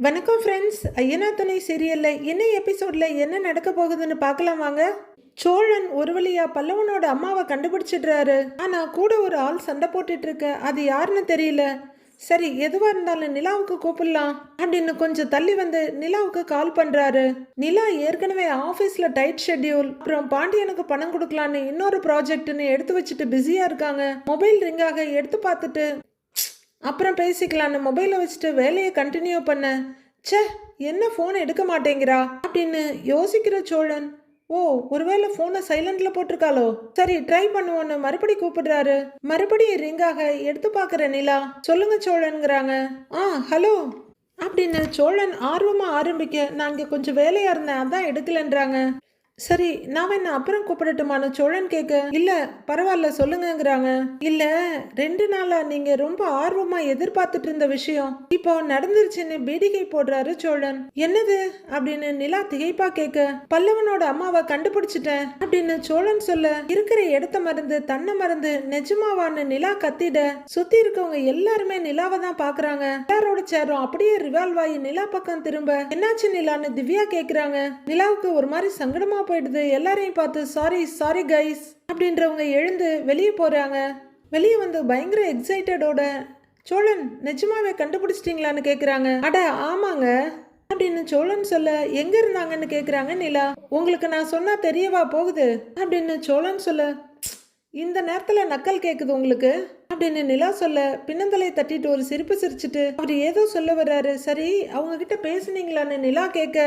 வணக்கம் ஃப்ரெண்ட்ஸ். ஐயனா துணை சீரியல்ல என்ன எபிசோட்ல என்ன நடக்க போகுதுன்னு பார்க்கலாம் வாங்க. சோழன் ஒரு வழியா பல்லவனோட அம்மாவை கண்டுபிடிச்சிடுறாரு. ஆனா கூட ஒரு ஆள் சண்டை போட்டுட்டு இருக்க, அது யாருன்னு தெரியல. சரி, எதுவா இருந்தாலும் நிலாவுக்கு கூப்பிடலாம் அப்படின்னு கொஞ்சம் தள்ளி வந்து நிலாவுக்கு கால் பண்றாரு. நிலா ஏற்கனவே ஆபீஸ்ல டைட் ஷெட்யூல், அப்புறம் பாண்டியனுக்கு பணம் கொடுக்கலான்னு இன்னொரு ப்ராஜெக்ட்னு எடுத்து வச்சுட்டு பிஸியா இருக்காங்க. மொபைல் ரிங்காக எடுத்து பார்த்துட்டு அப்புறம் பேசிக்கலான்னு மொபைலை வச்சுட்டு வேலையை கண்டினியூ பண்ண, ச்சே, என்ன ஃபோன் எடுக்க மாட்டேங்கிறா அப்படின்னு யோசிக்கிற சோழன், ஓ ஒருவேளை ஃபோனை சைலண்ட்ல போட்டிருக்காளோ, சரி ட்ரை பண்ணுவோன்னு மறுபடி கூப்பிடுறாரு. மறுபடியும் ரிங்காக எடுத்து பார்க்குற நிலா, சொல்லுங்க சோழனுங்கிறாங்க. ஹலோ அப்படின்னு சோழன் ஆர்வமா ஆரம்பிக்க, நான் இங்கே கொஞ்சம் வேலையா இருந்தேன் அதான் எடுக்கலன்றாங்க. சரி, நான் என்ன அப்புறம் கூப்பிடட்டுமான்னு சோழன் கேட்க, இல்ல பரவாயில்ல சொல்லுங்கங்கிறாங்க. இல்ல, 2 நாளா நீங்க ரொம்ப ஆர்வமா எதிர்பார்த்துட்டு இருந்த விஷயம் இப்போ நடந்துருச்சுன்னு பீடிகை போடுறாரு சோழன். என்னது அப்படின்னு நிலா திகைப்பா கேட்க, பல்லவனோட அம்மாவை கண்டுபிடிச்சிட்டேன் அப்படின்னு சோழன் சொல்ல, இருக்கிற இடத்த மறந்து தன்னை மறந்து நிஜமாவான்னு நிலா கத்திட, சுத்தி இருக்கவங்க எல்லாருமே நிலாவை தான் பாக்குறாங்க. எல்லாரோட சேரும் அப்படியே ரிவால்வ் ஆகி நிலா பக்கம் திரும்ப, என்னாச்சு நிலான்னு திவ்யா கேக்குறாங்க. நிலாவுக்கு ஒரு மாதிரி சங்கடமா போயிடுது. எல்லாரையும் பார்த்து சாரி சாரி கைஸ் அப்படின்றவங்க எழுந்து வெளியே போறாங்க. வெளியே வந்து பயங்கர எக்ஸைட்டடோட, சோழன் நிஜமாவே கண்டுபிடிச்சிட்டீங்களான்னு கேக்குறாங்க. அட ஆமாங்க அப்படின்னு சோழன் சொல்ல, எங்க இருந்தாங்கன்னு கேக்குறாங்க நிலா. உங்களுக்கு நான் சொன்னா தெரியவா போகுது அப்படின்னு சோழன் சொல்ல, இந்த நேரத்துல நக்கல் கேக்குது உங்களுக்கு அப்படின்னு நிலா சொல்ல, பின்னந்தலை தட்டிட்டு ஒரு சிரிப்பு சிரிச்சுட்டு அவர் ஏதோ சொல்ல வர்றாரு. சரி, அவங்க கிட்ட பேசுனீங்களான்னு நிலா கேட்க,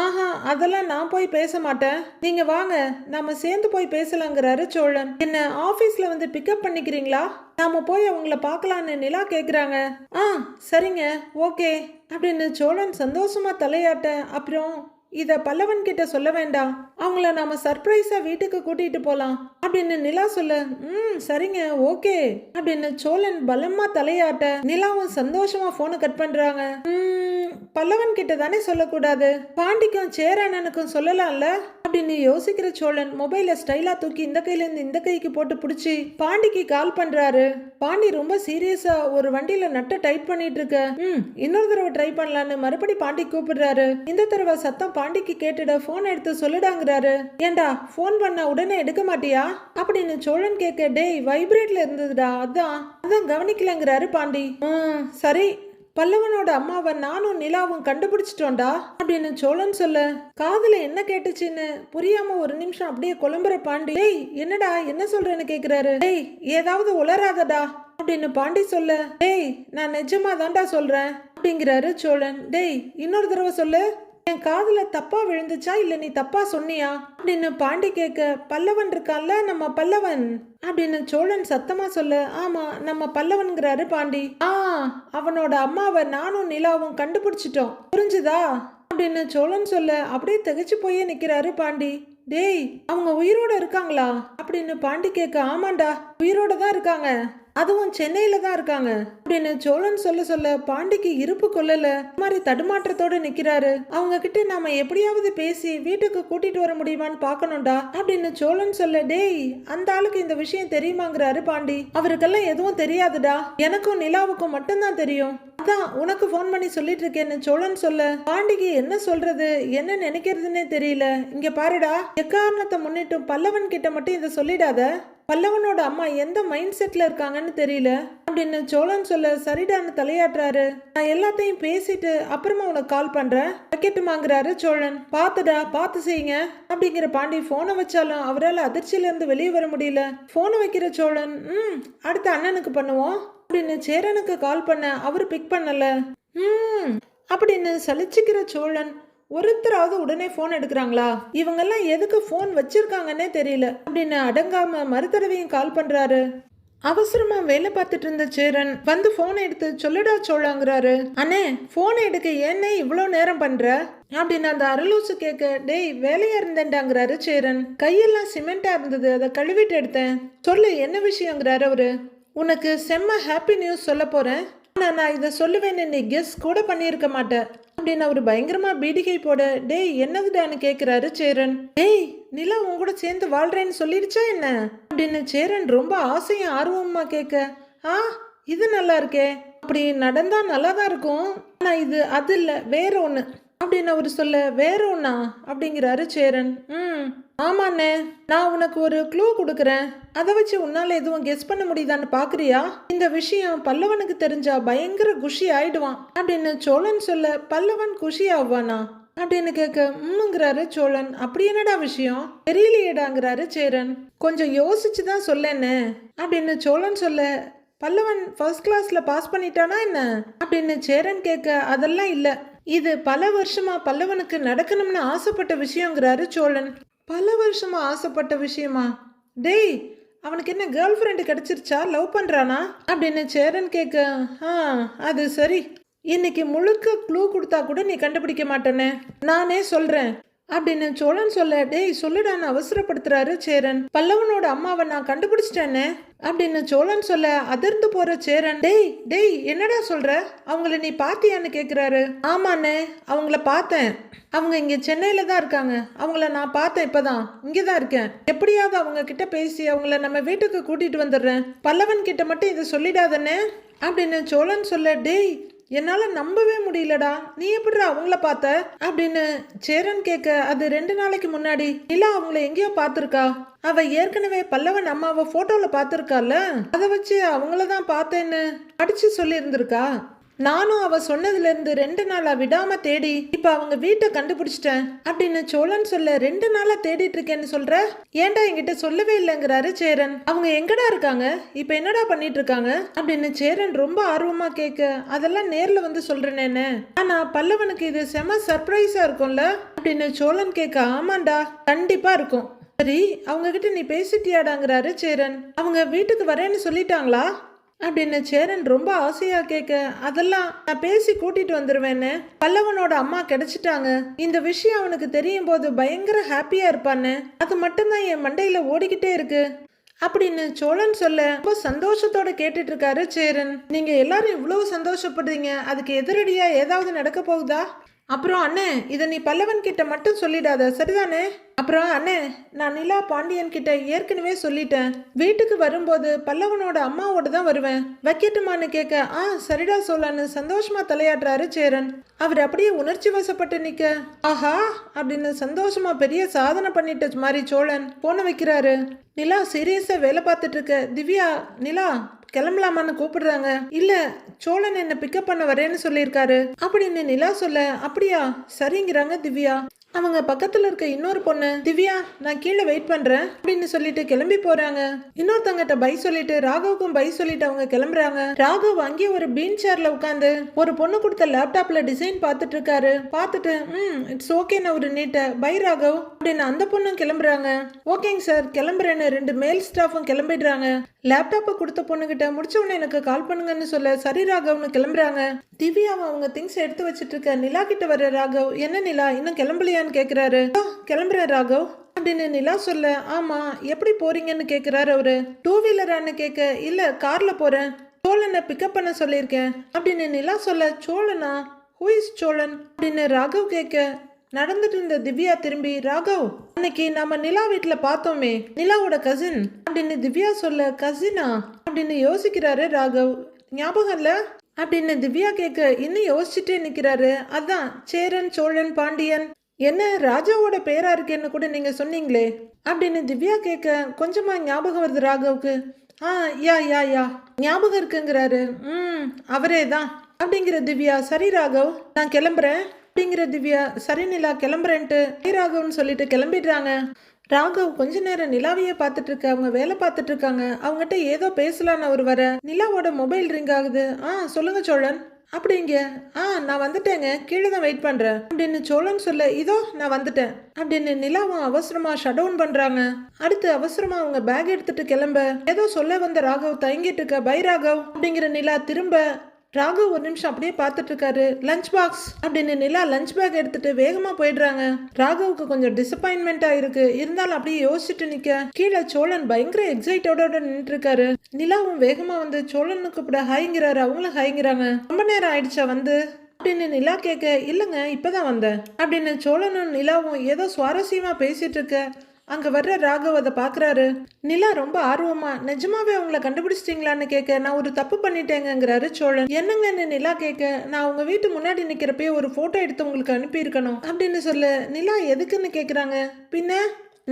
ஆஹா அதெல்லாம் நான் போய் பேச மாட்டேன், நீங்க வாங்க நாம சேர்ந்து போய் பேசலாங்கிறாரு சோழன். என்ன ஆபீஸ்ல வந்து பிக்கப் பண்ணிக்கிறீங்களா, நாம போய் அவங்கள பார்க்கலான்னு நிலா கேக்குறாங்க. சரிங்க ஓகே அப்படின்னு சோழன் சந்தோஷமா தலையாட்ட, அப்புறம் இத பல்லவன் கிட்ட சொல்ல வேண்டாம், அவங்கள நாம சர்ப்ரைஸா வீட்டுக்கு கூட்டிட்டு போலாம் அப்படின்னு நிலா சொல்ல, சரிங்க ஓகே அப்படின்னு சோழன் பலமா தலையாட்ட, நிலாவும் சந்தோஷமா போனை கட் பண்றாங்க. பல்லவன் கிட்ட தானே சொல்லக்கூடாது, பாண்டிக்கும் சேரானனுக்கும் சொல்லலாம்ல அப்படின்னு யோசிக்கிற சோழன் மொபைல ஸ்டைலா தூக்கி இந்த கையில இருந்து இந்த கைக்கு போட்டு பிடிச்சி பாண்டிக்கு கால் பண்றாரு. பாண்டி ரொம்ப சீரியஸா ஒரு வண்டியில நட்ட டைட் பண்ணிட்டு இருக்க, இன்னொரு தடவை ட்ரை பண்ணலான்னு மறுபடி பாண்டி கூப்பிடுறாரு. இந்த தடவை சத்தம் பாண்டிக்கு கேட்டுட போன் எடுத்து சொல்லிடாங்கிறாரு. ஏண்டா போன் பண்ண உடனே எடுக்க மாட்டியா அப்படின்னு சோழன் கேட்க, டேய் வைப்ரேட்ல இருந்ததுடா அதான் கவனிக்கலங்கிறாரு பாண்டி. சரி, பல்லவனோட அம்மாவை நானும் நிலாவும் கண்டுபிடிச்சிட்டோம்டா அப்படின்னு சோழன் சொல்ல, காதுல என்ன கேட்டுச்சுன்னு புரியாம ஒரு நிமிஷம் அப்படியே குழம்புற பாண்டி, டேய் என்னடா என்ன சொல்றேன்னு கேக்குறாரு. டேய் ஏதாவது உளராதடா அப்படின்னு பாண்டி சொல்ல, டேய் நான் நிஜமா தான்டா சொல்றேன் அப்படிங்கிறாரு சோழன். டேய் இன்னொரு தடவை சொல்லு, என் காதுல தப்பா விழுந்துச்சா இல்ல நீ தப்பா சொன்னியா அப்படின்னு பாண்டி கேட்க, பல்லவன் இருக்கான்ல நம்ம பல்லவன் அப்படின்னு சோழன் சத்தமா சொல்ல, ஆமா நம்ம பல்லவன்கிறாரு பாண்டி. அவனோட அம்மாவை நானும் நிலாவும் கண்டுபிடிச்சிட்டோம் புரிஞ்சுதா அப்படின்னு சோழன் சொல்ல, அப்படியே திகைச்சு போயே நிக்கிறாரு பாண்டி. டேய் அவங்க உயிரோட இருக்காங்களா அப்படின்னு பாண்டி கேட்க, ஆமாண்டா உயிரோட தான் இருக்காங்க, அதுவும் சென்னையில தான் இருக்காங்க அப்படின்னு சோழன் சொல்ல பாண்டிக்கு இருப்பு கொள்ளல, மாதிரி தடுமாற்றத்தோட நிக்கிறாரு. அவங்க கிட்ட நாம எப்படியாவது பேசி வீட்டுக்கு கூட்டிட்டு வர முடியுமான்னு பாக்கணும்டா அப்படின்னு சோழன் சொல்ல, டேய் அந்த ஆளுக்கு இந்த விஷயம் தெரியுமாங்கிறாரு பாண்டி. அவருக்கெல்லாம் எதுவும் தெரியாதுடா, எனக்கும் நிலாவுக்கும் மட்டும்தான் தெரியும், அதான் உனக்கு போன் பண்ணி சொல்லிட்டு இருக்கேன்னு சோழன் சொல்ல, பாண்டிக்கு என்ன சொல்றது என்ன நினைக்கிறதுன்னே தெரியல. இங்க பாருடா, எக்காரணத்தை முன்னிட்டும் பல்லவன் கிட்ட மட்டும் இதை சொல்லிடாத, பல்லவனோட அம்மா எந்த மைண்ட் செட்ல இருக்காங்கன்னு தெரியல அப்படின்னு சோழன் சொல்ல, சரிடான்னு தலையாட்டுறாரு. நான் எல்லாத்தையும் பேசிட்டு அப்புறமா உனக்கு கால் பண்றேன் வைக்கட்டுமாங்கிறாரு சோழன். பாத்துடா பார்த்து செய்யுங்க அப்படிங்கிற பாண்டி போனை வச்சாலும் அவரால் அதிர்ச்சியில இருந்து வெளியே வர முடியல. போனை வைக்கிற சோழன், அடுத்த அண்ணனுக்கு பண்ணுவோம் அப்படின்னு சேரனுக்கு கால் பண்ண, அவரு பிக் பண்ணல. அப்படின்னு சலிச்சுக்கிற சோழன், ஒருத்தராவது உடனே போன் எடுக்கிறாங்களா, இவங்கெல்லாம் எதுக்கு போன் வச்சிருக்காங்கன்னே தெரியல அப்படின்னு அடங்காம மறுதடவையும் கால் பண்றாரு. அவசரமா வேலை பார்த்துட்டு இருந்த சேரன் வந்து போனை எடுத்து சொல்லுடா சோழாங்கிறாரு. அண்ணே போனை எடுக்க ஏன்னே இவ்வளோ நேரம் பண்ற அப்படின்னு அந்த அரலூசு கேட்க, டேய் வேலையா இருந்தேன்டாங்கிறாரு சேரன். கையெல்லாம் சிமெண்டா இருந்தது, அதை கழுவிட்டு எடுத்தேன், சொல்லு என்ன விஷயங்கிறாரு அவரு. உனக்கு செம்ம ஹாப்பி நியூஸ் சொல்ல போறேன், ஆனா நான் இதை சொல்லுவேன்னு நீ கெஸ் கூட பண்ணியிருக்க மாட்டேன் அப்படின்னு அவரு பயங்கரமா பீடிகை போட, டேய் என்னதுடான்னு கேக்குறாரு சேரன். டேய் நிலா உன் கூட சேர்ந்து வாழ்றேன்னு சொல்லிடுச்சா என்ன அப்படின்னு சேரன் ரொம்ப ஆசையும் ஆர்வமா கேட்க, இது நல்லா இருக்கே அப்படி நடந்தா நல்லா தான் இருக்கும். ஆனா இது அது இல்ல, வேற ஒண்ணு அப்படின்னு அவரு சொல்ல, வேற ஒண்ணா அப்படிங்கிறாரு சேரன். ஆமாண்ணே, நான் உனக்கு ஒரு க்ளூ கொடுக்குறேன். அதை வச்சு உன்னால எதுவும் கெஸ் பண்ண முடியுதான்னு பாக்குறியா? இந்த விஷயம் பல்லவனுக்கு தெரிஞ்சா பயங்கர குஷி ஆயிடுவான் அப்படின்னு சோழன் சொல்ல, பல்லவன் குஷி ஆவானா அப்படின்னு கேட்க, உம்முங்கிறாரு சோழன். அப்படி என்னடா விஷயம்? தெரியலையேடாங்கிறாரு சேரன். கொஞ்சம் யோசிச்சு தான் சொல்லேன்னு அப்படின்னு சோழன் சொல்ல, பல்லவன் ஃபர்ஸ்ட் கிளாஸ்ல பாஸ் பண்ணிட்டானா என்ன அப்படின்னு சேரன் கேட்க, அதெல்லாம் இல்ல, இது பல வருஷமா பல்லவனுக்கு நடக்கணும்னு ஆசைப்பட்ட விஷயங்கிறாரு சோழன். பல வருஷமா ஆசைப்பட்ட விஷயமா? டேய், அவனுக்கு என்ன கேர்ள் ஃப்ரெண்டு கிடைச்சிருச்சா? லவ் பண்றானா அப்படின்னு சேரன் கேட்க, அது சரி, இன்னைக்கு முழுக்க க்ளூ கொடுத்தா கூட நீ கண்டுபிடிக்க மாட்டேனே, நானே சொல்றேன் அப்படின்னு சோழன் சொல்ல, டேய் சொல்லுடான்னு அவசரப்படுத்துறாரு சேரன். பல்லவனோட அம்மாவை நான் கண்டுபிடிச்சிட்டேனே அப்படின்னு சோழன் சொல்ல, அதிர்ந்து போற சேரன், டேய் டேய் என்னடா சொல்ற? அவங்கள நீ பாத்தியான்னு கேக்குறாரு. ஆமாண்ணே, அவங்கள பார்த்தேன். அவங்க இங்க சென்னையில தான் இருக்காங்க. அவங்கள நான் பார்த்தேன், இப்பதான் இங்கதான் இருக்கேன். எப்படியாவது அவங்க கிட்ட பேசி அவங்கள நம்ம வீட்டுக்கு கூட்டிட்டு வந்துடுறேன். பல்லவன் கிட்ட மட்டும் இதை சொல்லிடாதண்ணே அப்படின்னு சோழன் சொல்ல, டேய் என்னால நம்பவே முடியலடா, நீ எப்படிடா அவங்கள பார்த்த அப்படின்னு சேரன் கேட்க, அது 2 நாளைக்கு முன்னாடி நிலா அவங்கள எங்கேயோ பார்த்துருக்கா. அவ ஏற்கனவே பல்லவன் அம்மாவை போட்டோல பார்த்துருக்கால, அதை வச்சு அவங்களதான் பார்த்தேன்னு அடிச்சு சொல்லி இருந்திருக்கா. நானும் அவ சொன்னதுல இருந்து 2 நாளா விடாம தேடி இப்ப அவங்க வீட்டை கண்டுபிடிச்சிட்டேன் அப்படின்னு சோழன் சொல்ல, 2 நாளா தேடிட்டு இருக்கேன்னு சொல்ற, ஏன்டா என்கிட்ட சொல்லவே இல்லைங்கிறாரு சேரன். அவங்க எங்கடா இருக்காங்க, இப்ப என்னடா பண்ணிட்டு இருக்காங்க அப்படின்னு சேரன் ரொம்ப ஆர்வமா கேட்க, அதெல்லாம் நேர்ல வந்து சொல்றேனேன்னு, ஆனா பல்லவனுக்கு இது செம சர்ப்ரைஸா இருக்கும்ல அப்படின்னு சோழன் கேட்க, ஆமாண்டா கண்டிப்பா இருக்கும். சரி, அவங்க கிட்ட நீ பேசிட்டியாடாங்கிறாரு சேரன். அவங்க வீட்டுக்கு வரேன்னு சொல்லிட்டாங்களா அப்படின்னு சேரன் ரொம்ப ஆசையா கேட்க, அதெல்லாம் நான் பேசி கூட்டிட்டு வந்துருவேன்னு. பல்லவனோட அம்மா கிடைச்சிட்டாங்க, இந்த விஷயம் அவனுக்கு தெரியும் போது பயங்கர ஹாப்பியா இருப்பான்னு, அது மட்டும்தான் என் மண்டையில ஓடிக்கிட்டே இருக்கு அப்படின்னு சோழன் சொல்ல, ரொம்ப சந்தோஷத்தோட கேட்டுட்டு இருக்காரு சேரன். நீங்க எல்லாரும் இவ்வளவு சந்தோஷப்படுறீங்க, அதுக்கு எதிரடியா ஏதாவது நடக்க போகுதா? அப்புறம் அண்ணே, இதை நீ பல்லவன் கிட்ட மட்டும் சொல்லிடாத, சரிதானே? அப்புறம் அண்ணே, நான் நிலா பாண்டியன் கிட்ட ஏற்கனவே சொல்லிட்டேன், வீட்டுக்கு வரும்போது பல்லவனோட அம்மாவோட தான் வருவேன், வைக்கட்டுமான்னு கேட்க, சரிடா சோழன்னு சந்தோஷமா தலையாடுறாரு சேரன். அவர் அப்படியே உணர்ச்சி வசப்பட்டு நிக்க, ஆஹா அப்படின்னு சந்தோஷமா பெரிய சாதனை பண்ணிட்ட மாதிரி சோழன் போன வைக்கிறாரு. நிலா சீரியஸா வேலை பார்த்துட்டு இருக்க, திவ்யா நிலா கிளம்பலாமான்னு கூப்பிடுறாங்க. இல்ல, சோழன் என்ன பிக்கப் பண்ண வரேன்னு சொல்லியிருக்காரு அப்படின்னு நிலா சொல்ல, அப்படியா சரிங்கிறாங்க திவ்யா. அவங்க பக்கத்துல இருக்க இன்னொரு பொண்ணு, திவ்யா நான் கீழே வெயிட் பண்றேன் அப்படின்னு சொல்லிட்டு கிளம்பி போறாங்க. இன்னொருத்தங்கிட்ட பை சொல்லிட்டு ராகவுக்கும் பை சொல்லிட்டு அவங்க கிளம்புறாங்க. ராகவ் அங்கேயே ஒரு பீன் சேர்ல உட்காந்து ஒரு பொண்ணு கொடுத்த லேப்டாப்ல டிசைன் பார்த்துட்டு இருக்காரு. பார்த்துட்டு இட்ஸ் ஓகேன்னு ஒரு நீட்ட, பை ராகவ் அப்படின்னு அந்த பொண்ணும் கிளம்புறாங்க. ஓகேங்க சார் கிளம்புறேன்னு 2 மேல் ஸ்டாஃபும் கிளம்பிடுறாங்க. லேப்டாப்பை கொடுத்த பொண்ணுகிட்ட முடிச்ச உடனே எனக்கு கால் பண்ணுங்கன்னு சொல்ல, சரி ராகவ்னு கிளம்புறாங்க. திவ்யாவை அவங்க திங்ஸ் எடுத்து வச்சிட்டு இருக்க நிலா கிட்ட வர ராகவ், என்ன நிலா இன்னும் கிளம்பலையான்னு கேக்குறாரு. கிளம்புறேன் ராகவ் அப்படின்னு நிலா சொல்ல, ஆமா எப்படி போறீங்கன்னு கேக்குறாரு அவரு. 2 வீலரான்னு கேட்க, இல்ல கார்ல போறேன், சோழனை பிக்கப் பண்ண சொல்லியிருக்கேன் அப்படின்னு நிலா சொல்ல, சோழனா? ஹூ இஸ் சோழன் அப்படின்னு ராகவ் கேட்க, நடந்துட்டு இருந்த திவ்யா திரும்பி, ராகவ் அன்னைக்கு நம்ம நிலா வீட்டுல பார்த்தோமே, நிலாவோட கசின் அப்படின்னு திவ்யா சொல்ல, கசினா அப்படின்னு யோசிக்கிறாரு ராகவ். ஞாபகம் இல்ல அப்படின்னு திவ்யா கேட்க, இன்னும் யோசிச்சுட்டே நிக்கிறாரு. அதான் சேரன் சோழன் பாண்டியன், என்ன ராஜாவோட பேரா இருக்கேன்னு கூட நீங்க சொன்னீங்களே அப்படின்னு திவ்யா கேட்க, கொஞ்சமா ஞாபகம் வருது ராகவுக்கு. யா யா யா ஞாபகம் இருக்குங்கிறாரு. அவரே தான் அப்படிங்கிற திவ்யா, சரி ராகவ் நான் கிளம்புறேன் அப்படிங்கிற திவ்யா, சரி நிலா கிளம்புறேன்ட்டு ராகவ்னு சொல்லிட்டு கிளம்பிடுறாங்க. ராகவ் கொஞ்ச நேரம் நிலாவையே பார்த்துட்டு இருக்க, அவங்க வேலை பார்த்துட்டு இருக்காங்க. அவங்ககிட்ட ஏதோ பேசலான்னு அவர் வர, நிலாவோட மொபைல் ரிங் ஆகுது. சொல்லுங்க சோழன் அப்படிங்க. நான் வந்துட்டேங்க, கீழே தான் வெயிட் பண்றேன் அப்படின்னு சோழன் சொல்ல, இதோ நான் வந்துட்டேன் அப்படின்னு நிலாவும் அவசரமா ஷட் டவுன் பண்றாங்க. அடுத்து அவசரமா அவங்க பேக் எடுத்துட்டு கிளம்ப, ஏதோ சொல்ல வந்த ராகவ் தயங்கிட்டு இருக்க, பை ராகவ் அப்படிங்கிற நிலா திரும்ப. ராகவ் ஒரு நிமிஷம் அப்படியே பார்த்துட்டு இருக்காரு. லஞ்ச் பாக்ஸ் அப்படின்னு நிலா லஞ்ச் பேக் எடுத்துட்டு வேகமா போயிடுறாங்க. ராகவுக்கு கொஞ்சம் டிசப்பாயின்மெண்டா இருக்கு, இருந்தாலும் அப்படியே யோசிச்சுட்டு நிக்க, கீழே சோழன் பயங்கர எக்ஸைட்டோட நின்றுட்டு இருக்காரு. நிலாவும் வேகமா வந்து சோழனுக்கு கூப்பிட ஹாய்ங்கிறாரு, அவங்களும் ஹாய்ங்கிறாங்க. ரொம்ப நேரம் ஆயிடுச்சா வந்து அப்படின்னு நிலா கேட்க, இல்லைங்க இப்பதான் வந்தேன் அப்படின்னு சோழனும் நிலாவும் ஏதோ சுவாரஸ்யமா பேசிட்டு இருக்க, அங்க வர்ற ராகவ் அதை பாக்குறாரு. நிலா ரொம்ப ஆர்வமா, நிஜமாவே அவங்கள கண்டுபிடிச்சிட்டீங்களான்னு கேட்க, நான் ஒரு தப்பு பண்ணிட்டேங்கிறாரு சோழன். என்னங்கன்னு நிலா கேட்க, நான் உங்க வீட்டு முன்னாடி நிக்கிறப்பயே ஒரு போட்டோ எடுத்து உங்களுக்கு அனுப்பி இருக்கணும் அப்படின்னு சொல்ல, நிலா எதுக்குன்னு கேக்குறாங்க. பின்ன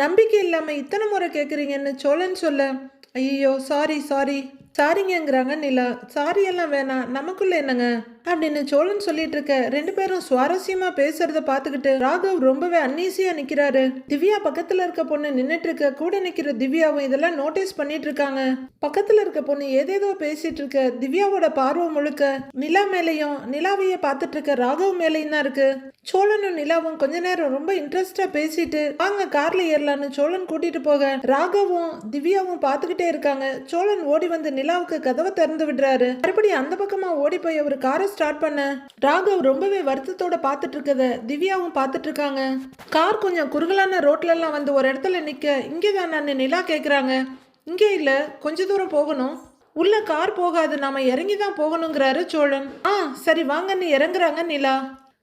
நம்பிக்கை இல்லாம இத்தனை முறை கேக்குறீங்கன்னு சோழன் சொல்ல, ஐயோ சாரி சாரி சாரிங்கிறாங்க நிலா. சாரி எல்லாம் வேணாம், நமக்குள்ள என்னங்க அப்படின்னு சோழன் சொல்லிட்டு இருக்க, ரெண்டு பேரும் சுவாரஸ்யமா பேசுறத பாத்துக்கிட்டு ராகவ் ரொம்பவே அன்னீசியா நிக்கிறாரு. திவ்யா பக்கத்துல இருக்க பொண்ணு நின்னுட்டு இருக்க, கூட நிக்கிற திவ்யாவும் இதெல்லாம் நோட்டீஸ் பண்ணிட்டு இருக்காங்க. பக்கத்துல இருக்க பொண்ணு ஏதேதோ பேசிட்டு இருக்க, திவ்யாவோட பார்வை முழுக்க நிலா மேலையும் நிலாவையே பார்த்துட்டு இருக்க ராகவ் மேலையும் தான் இருக்கு. சோழனும் நிலாவும் கொஞ்ச நேரம் ரொம்ப இன்ட்ரெஸ்டா பேசிட்டு வாங்க கார்ல ஏறலான்னு சோழன் கூட்டிட்டு போக, ராகவும் திவ்யாவும் பார்த்துக்கிட்டே இருக்காங்க. சோழன் ஓடி வந்து நிலாவுக்கு கதவை திறந்து விடுறாரு. மறுபடியும் அந்த பக்கமா ஓடி போய் அவர் காரை ஸ்டார்ட் பண்ண, ராகவ் ரொம்பவே வருத்தத்தோட பார்த்துட்டு இருக்கத திவ்யாவும் பார்த்துட்டு இருக்காங்க. கார் கொஞ்சம் குறுகலான ரோட்ல எல்லாம் வந்து ஒரு இடத்துல நிக்க, இங்கேதான் நான் நிலா கேக்குறாங்க. இங்கே இல்ல, கொஞ்ச தூரம் போகணும், உள்ள கார் போகாது, நாம இறங்கி தான் போகணுங்கிறாரு சோழன். சரி வாங்கன்னு இறங்குறாங்க நிலா.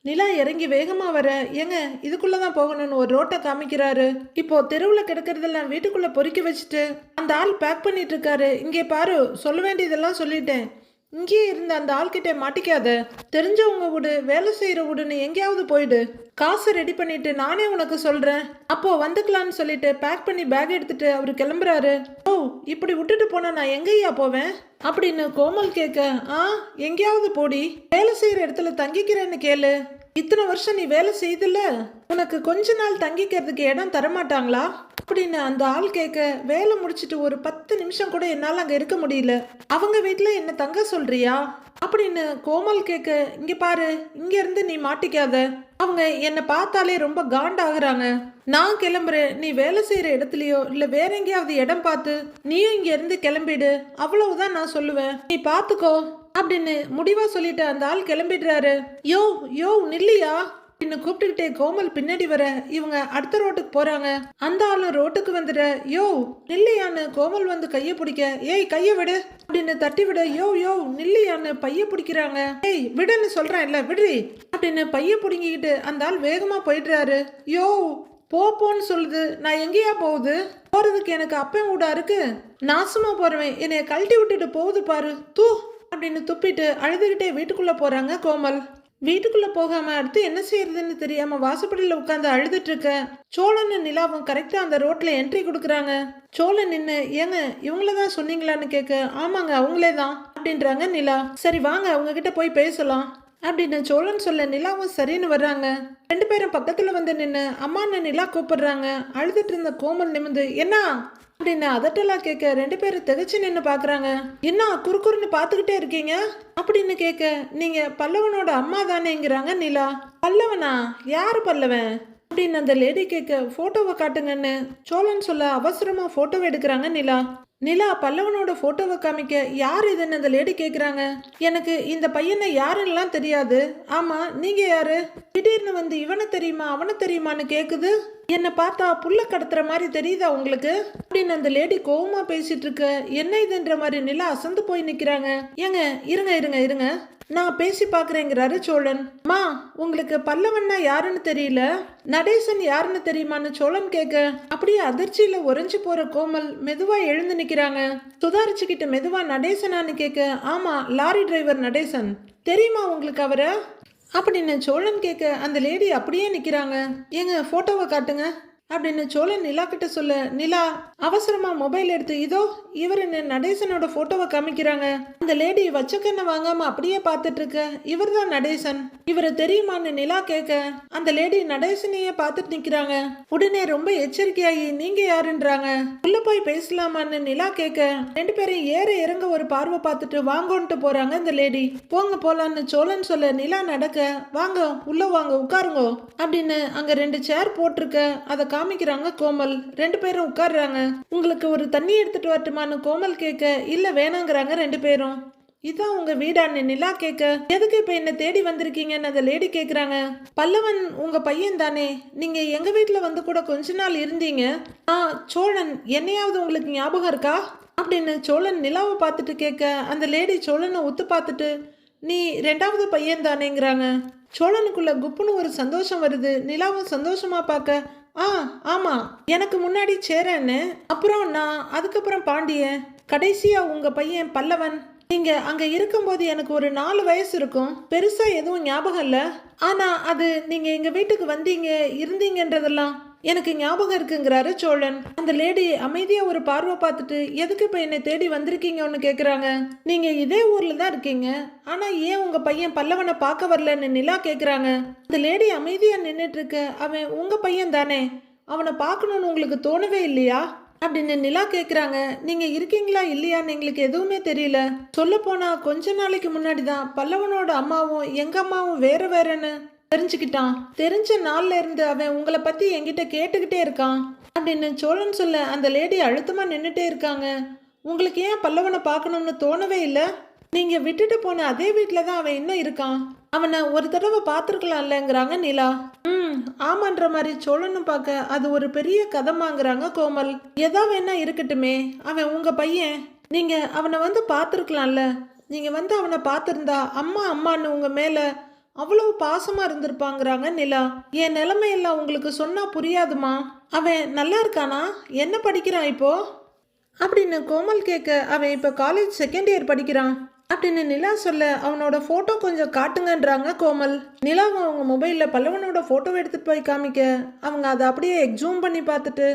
நிலா இறங்கி வேகமா வர, ஏங்க இதுக்குள்ளதான் போகணும்னு ஒரு ரோட்டை காமிக்கிறாரு. இப்போ தெருவில் கிடக்கிறதெல்லாம் வீட்டுக்குள்ள பொறுக்கி வச்சுட்டு அந்த ஆள் பேக் பண்ணிட்டு இருக்காரு. இங்கே பாரு, சொல்ல வேண்டியதெல்லாம் சொல்லிட்டேன், இங்கேயே இருந்த அந்த ஆள்கிட்ட மாட்டிக்காத, தெரிஞ்சவங்க விடு, வேலை செய்யற விடுன்னு எங்கேயாவது போயிடு, காசை ரெடி பண்ணிட்டு நானே உனக்கு சொல்றேன், அப்போ வந்துக்கலான்னு சொல்லிட்டு பேக் பண்ணி பேக் எடுத்துட்டு அவரு கிளம்புறாரு. ஓ, இப்படி விட்டுட்டு போனா நான் எங்கேயா போவேன் அப்படின்னு கோமல் கேட்க, எங்கேயாவது போடி, வேலை செய்யற இடத்துல தங்கிக்கிறேன்னு கேளு, இத்தனை வருஷம் நீ வேலை செய்தல, உனக்கு கொஞ்ச நாள் தங்கிக்கிறதுக்கு இடம் தரமாட்டாங்களா அப்படின்னு அந்த ஆள் கேட்க, வேலை முடிச்சிட்டு ஒரு 10 நிமிஷம் கூட என்னால் அங்கே இருக்க முடியல, அவங்க வீட்டில் என்ன தங்க சொல்றியா அப்படின்னு கோமல் கேட்க, இங்க பாரு, இங்க இருந்து நீ மாட்டிக்காத, அவங்க என்னை பார்த்தாலே ரொம்ப காண்டாகிறாங்க, நான் கிளம்புறேன், நீ வேலை செய்யற இடத்துலயோ இல்ல வேற எங்கேயாவது இடம் பார்த்து நீயும் இங்க இருந்து கிளம்பிடு, அவ்வளவுதான் நான் சொல்லுவேன், நீ பாத்துக்கோ அப்படின்னு முடிவா சொல்லிட்டு அந்த ஆள் கிளம்பிடுறாரு. யோ யோ நில்லியா அப்படின்னு கூப்பிட்டுக்கிட்டே கோமல் பின்னாடி வர, இவங்க அடுத்த ரோட்டுக்கு போறாங்க. அந்த ஆளும் ரோட்டுக்கு வந்துட, யோ நில்லையான்னு கோமல் வந்து கைய பிடிக்க, ஏய் கைய விடு அப்படின்னு தட்டி விட, யோ யோ நில்லையான்னு பைய பிடிக்கிறாங்க. ஏய் விடுன்னு சொல்றேன் இல்ல, விடுறி அப்படின்னு பைய பிடிங்கிக்கிட்டு அந்த ஆள் வேகமா போயிடுறாரு. யோ போன்னு சொல்லுது, நான் எங்கேயா போகுது, போறதுக்கு எனக்கு அப்பன் வீடா இருக்கு, நாசமா போறவன் என்னைய கழட்டி விட்டுட்டு போகுது பாரு, தூ அப்படின்னு துப்பிட்டு அழுதுகிட்டே வீட்டுக்குள்ள போறாங்க கோமல். வீட்டுக்குள்ள போகாம அடுத்து என்ன செய்யறதுன்னு தெரியாம வாசப்படியில உட்காந்து அழுதுட்டு இருக்க, சோழன் நிலாவும் கரெக்டா அந்த ரோட்ல என்ட்ரி கொடுக்குறாங்க. சோழன் நின்று, ஏங்க இவங்களதான் சொன்னீங்களான்னு கேட்க, ஆமாங்க அவங்களே தான் அப்படின்றாங்க நிலா. சரி வாங்க அவங்க கிட்ட போய் பேசலாம் அப்படின்னு சோழன் சொல்ல, நிலாவும் சரின்னு வர்றாங்க. ரெண்டு பேரும் பக்கத்துல வந்து நின்று அம்மான்னு நிலா கூப்பிடுறாங்க. அழுதுட்டு இருந்த கோமல் நிமிந்து, என்ன அப்படின்னு அதட்டெல்லாம் கேட்க, ரெண்டு பேரும் திகச்சு நின்று பாக்குறாங்க. என்ன குறுக்குறுன்னு பாத்துக்கிட்டே இருக்கீங்க அப்படின்னு கேட்க, நீங்க பல்லவனோட அம்மா தானேங்கிறாங்க நிலா. பல்லவனா? யாரு பல்லவன் அப்படின்னு அந்த லேடி கேட்க, போட்டோவை காட்டுங்கன்னு சோழன் சொல்ல அவசரமா போட்டோவை எடுக்கிறாங்க நிலா. நிலா பல்லவனோட போட்டோவை காமிக்க, யார் இதுன்னு அந்த லேடி கேக்குறாங்க. எனக்கு இந்த பையனை யாருன்னெலாம் தெரியாது, ஆமா நீங்க யாரு, திடீர்னு வந்து இவனை தெரியுமா அவனை தெரியுமான்னு கேக்குது, என்னை பார்த்தா புல்ல கடத்துற மாதிரி தெரியுதா உங்களுக்கு அப்படின்னு அந்த லேடி கோவமா பேசிட்டு இருக்க, என்ன இதுன்ற மாதிரி நிலா அசந்து போய் நிக்கிறாங்க. ஏங்க இருங்க இருங்க இருங்க, நான் பேசி பாக்குறேங்கிறாரு சோழன். மா உங்களுக்கு பல்லவன்னா யாருன்னு தெரியல, நடேசன் யாருன்னு தெரியுமான்னு சோழன் கேட்க, அப்படியே அதிர்ச்சியில உறைஞ்சு போற கோமல் மெதுவா எழுந்து நிக்கிறாங்க. சுதாரிச்சுக்கிட்டு மெதுவா நடேசனான்னு கேட்க, ஆமா லாரி டிரைவர் நடேசன், தெரியுமா உங்களுக்கு அவரை அப்படின்னு சோழன் கேட்க, அந்த லேடி அப்படியே நிக்கிறாங்க. ஏங்க போட்டோவை காட்டுங்க அப்படின்னு சோழன் நிலா கிட்ட சொல்ல, நிலா அவசரமா மொபைல் எடுத்து இதோ இவர் நடேசனோட போட்டோவை காமிக்கிறாங்க. அந்த லேடி வச்சக்கண்ணை வாங்காம அப்படியே பார்த்துட்டு இருக்க, இவர் தான் நடேசன், இவரை தெரியுமான்னு நிலா கேட்க, அந்த லேடி நடேசனையே பார்த்துட்டு நிக்கிறாங்க. உடனே ரொம்ப எச்சரிக்கையாகி, நீங்க யாருன்றாங்க, உள்ள போய் பேசலாமான்னு நிலா கேட்க, ரெண்டு பேரும் ஏற இறங்க ஒரு பார்வை பார்த்துட்டு வாங்கோன்ட்டு போறாங்க அந்த லேடி. போங்க போலான்னு சோழன் சொல்ல, நிலா நடக்க, வாங்க உள்ள வாங்க உட்காருங்க அப்படின்னு அங்க 2 சேர் போட்டிருக்க அதை காமிக்கிறாங்க கோமல். ரெண்டு பேரும் உட்கார்றாங்க. உங்களுக்கு ஒரு தண்ணி எடுத்துட்டு வரட்டுமான்னு கோமல் கேட்க, இல்ல வேணாங்கிறாங்க ரெண்டு பேரும். இதான் உங்க வீடான்னு நிலா கேட்க, எதுக்கு இப்ப என்ன தேடி வந்திருக்கீங்கன்னு அந்த லேடி கேக்குறாங்க. பல்லவன் உங்க பையன் தானே, நீங்க எங்க வீட்டுல வந்து கூட கொஞ்ச நாள் இருந்தீங்க. சோழன், என்னையாவது உங்களுக்கு ஞாபகம் இருக்கா அப்படின்னு சோழன் நிலாவை பார்த்துட்டு கேட்க, அந்த லேடி சோழனை ஒத்து பார்த்துட்டு, நீ ரெண்டாவது பையன் தானேங்கிறாங்க. சோழனுக்குள்ள குப்புன்னு ஒரு சந்தோஷம் வருது. நிலாவும் சந்தோஷமா பார்க்க, ஆ ஆமா, எனக்கு முன்னாடி சேரன்னு, அப்புறம் நான், அதுக்கப்புறம் பாண்டியன், கடைசியா உங்க பையன் பல்லவன். நீங்க அங்க இருக்கும்போது எனக்கு ஒரு 4 வயசு இருக்கும். பெருசா எதுவும் ஞாபகம் இல்லை. ஆனா அது நீங்க எங்க வீட்டுக்கு வந்தீங்க, இருந்தீங்கன்றதெல்லாம் எனக்கு ஞாபகம் இருக்குங்கிறாரு சோழன். அந்த லேடி அமைதியா ஒரு பார்வை பார்த்துட்டு, எதுக்கு இப்ப என்னை தேடி வந்திருக்கீங்கன்னு கேக்குறாங்க. நீங்க இதே ஊர்ல தான் இருக்கீங்க, ஆனா ஏன் உங்க பையன் பல்லவனை பார்க்க வரலன்னு நிலா கேக்குறாங்க. அந்த லேடி அமைதியா நின்றுட்டு இருக்க, அவன் உங்க பையன் தானே, அவனை பார்க்கணும்னு உங்களுக்கு தோணவே இல்லையா அப்படின்னு நிலா கேக்குறாங்க. நீங்க இருக்கீங்களா இல்லையான்னு எங்களுக்கு எதுவுமே தெரியல. சொல்ல போனா கொஞ்ச நாளைக்கு முன்னாடி தான் பல்லவனோட அம்மாவும் எங்க அம்மாவும் வேற வேறன்னு தெரிஞ்சுக்கிட்டான். தெரிஞ்ச நாள்ல இருந்து அவன் உங்களை பத்தி என்கிட்ட கேட்டுக்கிட்டே இருக்கான் அப்படின்னு சோழன் சொல்ல, அந்த லேடி அழுத்தமா நின்றுட்டே இருக்காங்க. உங்களுக்கு ஏன் பல்லவனை பார்க்கணும்னு தோணவே இல்லை? நீங்க விட்டுட்டு போன அதே வீட்டில தான் அவன் இன்னும் இருக்கான். அவனை ஒரு தடவை பார்த்துருக்கலாம்லங்கிறாங்க நிலா. ஆமான்ற மாதிரி சோழனும் பார்க்க, அது ஒரு பெரிய கதமாங்கிறாங்க கோமல். எதா வேணா இருக்கட்டுமே, அவன் உங்க பையன். நீங்க அவனை வந்து பார்த்துருக்கலாம்ல. நீங்க வந்து அவனை பார்த்துருந்தா அம்மா அம்மான்னு உங்க மேல அவ்வளவு பாசமா இருந்திருப்பாங்கிறாங்க நிலா. என் நிலைமையெல்லாம் உங்களுக்கு சொன்னா புரியாதுமா. அவன் நல்லா இருக்கானா? என்ன படிக்கிறான் இப்போ அப்படின்னு கோமல் கேட்க, அவன் இப்போ காலேஜ் செகண்ட் இயர் படிக்கிறான் அப்படின்னு நிலா சொல்ல, அவனோட ஃபோட்டோ கொஞ்சம் காட்டுங்கன்றாங்க கோமல். நிலாவும் அவங்க மொபைலில் பல்லவனோட ஃபோட்டோவை எடுத்துகிட்டு போய் காமிக்க, அவங்க அதை அப்படியே எக்ஸூம் பண்ணி பார்த்துட்டு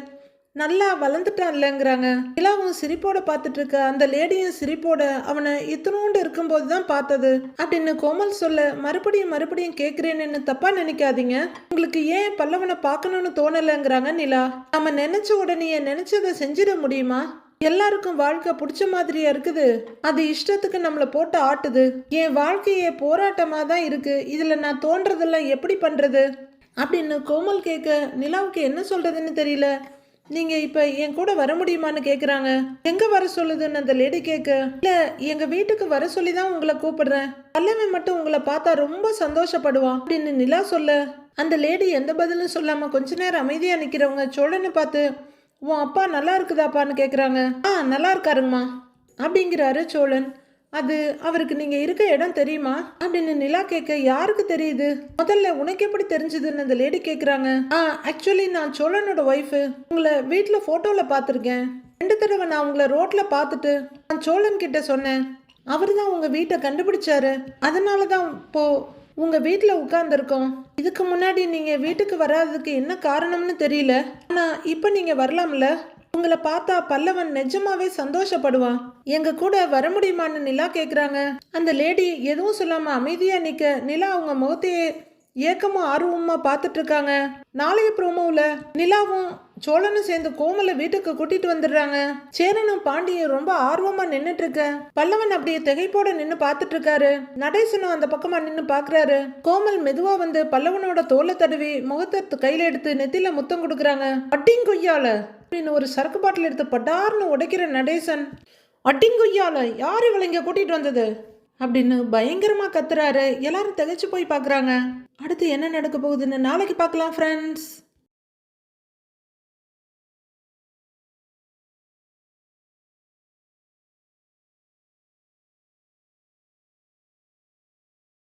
நல்லா வளர்ந்துட்டான் இல்லைங்கிறாங்க. நிலாவும் சிரிப்போட பார்த்துட்டு இருக்க, அந்த லேடியும் சிரிப்போட அவனை இத்தனோண்டு இருக்கும்போது தான் பார்த்தது அப்படின்னு கோமல் சொல்ல, மறுபடியும் கேட்குறேன்னு தப்பா நினைக்காதீங்க. உங்களுக்கு ஏன் பல்லவனை பார்க்கணும்னு தோணலைங்கிறாங்க நிலா. நம்ம நினைச்ச உடனே நினைச்சதை செஞ்சிட முடியுமா? எல்லாருக்கும் வாழ்க்கை பிடிச்ச மாதிரியா இருக்குது. அது இஷ்டத்துக்கு நம்மளை போட்டு ஆட்டுது. என் வாழ்க்கையே போராட்டமா தான் இருக்கு. இதுல நான் தோன்றதெல்லாம் எப்படி பண்றது அப்படின்னு கோமல் கேட்க, நிலாவுக்கு என்ன சொல்றதுன்னு தெரியல. நீங்க இப்ப என் கூட வர முடியுமான்னு கேக்குறாங்க. எங்க வர சொல்லுதுன்னு அந்த லேடி கேட்க, இல்ல எங்க வீட்டுக்கு வர சொல்லி தான் உங்களை கூப்பிடுறேன். பல்லவன் மட்டும் உங்களை பார்த்தா ரொம்ப சந்தோஷப்படுவான் அப்படின்னு நிலா சொல்ல, அந்த லேடி எந்த பதிலும் சொல்லாம கொஞ்ச நேரம் அமைதியா நிக்கிறவங்க சோழனை பார்த்து, உன் அப்பா நல்லா இருக்குதாப்பான்னு கேட்குறாங்க. நல்லா இருக்காருங்கம்மா அப்படிங்கிறாரு சோழன். அது அவருக்கு நீங்க இருக்க இடம் தெரியுமா அப்படின்னு நிலா கேட்க, யாருக்கு தெரியுது? முதல்ல உனக்கு எப்படி தெரிஞ்சதுன்னு அந்த லேடி கேட்குறாங்க. ஆக்சுவலி நான் சோழனோட ஒய்ஃபு. உங்களை வீட்டில் ஃபோட்டோவில் பார்த்துருக்கேன். 2 தடவை நான் உங்களை ரோட்டில் பார்த்துட்டு நான் சோழன் கிட்ட சொன்னேன். அவர் தான் உங்கள் வீட்டை கண்டுபிடிச்சாரு. அதனால தான் இப்போ உங்க வீட்டில் உட்கார்ந்துருக்கோம். இதுக்கு முன்னாடி நீங்க வீட்டுக்கு வராததுக்கு என்ன காரணம்னு தெரியல. ஆனா இப்ப நீங்க வரலாம்ல. உங்களை பார்த்தா பல்லவன் நிஜமாவே சந்தோஷப்படுவான். எங்க கூட வர முடியுமான்னு நிலா கேக்குறாங்க. அந்த லேடி எதுவும் சொல்லாம அமைதியா நிக்க, நிலா அவங்க முகத்தையே ஏக்கமும் ஆர்வமா பார்த்துட்டு இருக்காங்க. நாளைய ப்ரோமோவில் நிலாவும் சோழனும் சேர்ந்து கோமலை வீட்டுக்கு கூட்டிட்டு வந்துடுறாங்க. சேரனும் பாண்டியும் ரொம்ப ஆர்வமா நின்னுட்டு இருக்க, பல்லவன் அப்படியே திகைப்போட நின்னு பார்த்துட்டு இருக்காரு. நடேசனும் அந்த பக்கமா நின்னு பாக்குறாரு. கோமல் மெதுவா வந்து பல்லவனோட தோலை தடவி முகத்தை கையில எடுத்து நெத்தில முத்தம் கொடுக்குறாங்க. அட்டிங்கொய்யால அப்படின்னு ஒரு சரக்கு பாட்டில் எடுத்து பட்டார்னு உடைக்கிற நடேசன், அட்டிங்கொய்யால யார் இவளை இங்க கூட்டிட்டு வந்தது அப்படின்னு பயங்கரமா கத்துறாரு. எல்லாரும் திகைச்சு போய் பாக்குறாங்க. அடுத்து என்ன நடக்க போகுதுன்னு நாளைக்கு பார்க்கலாம் ஃப்ரெண்ட்ஸ்.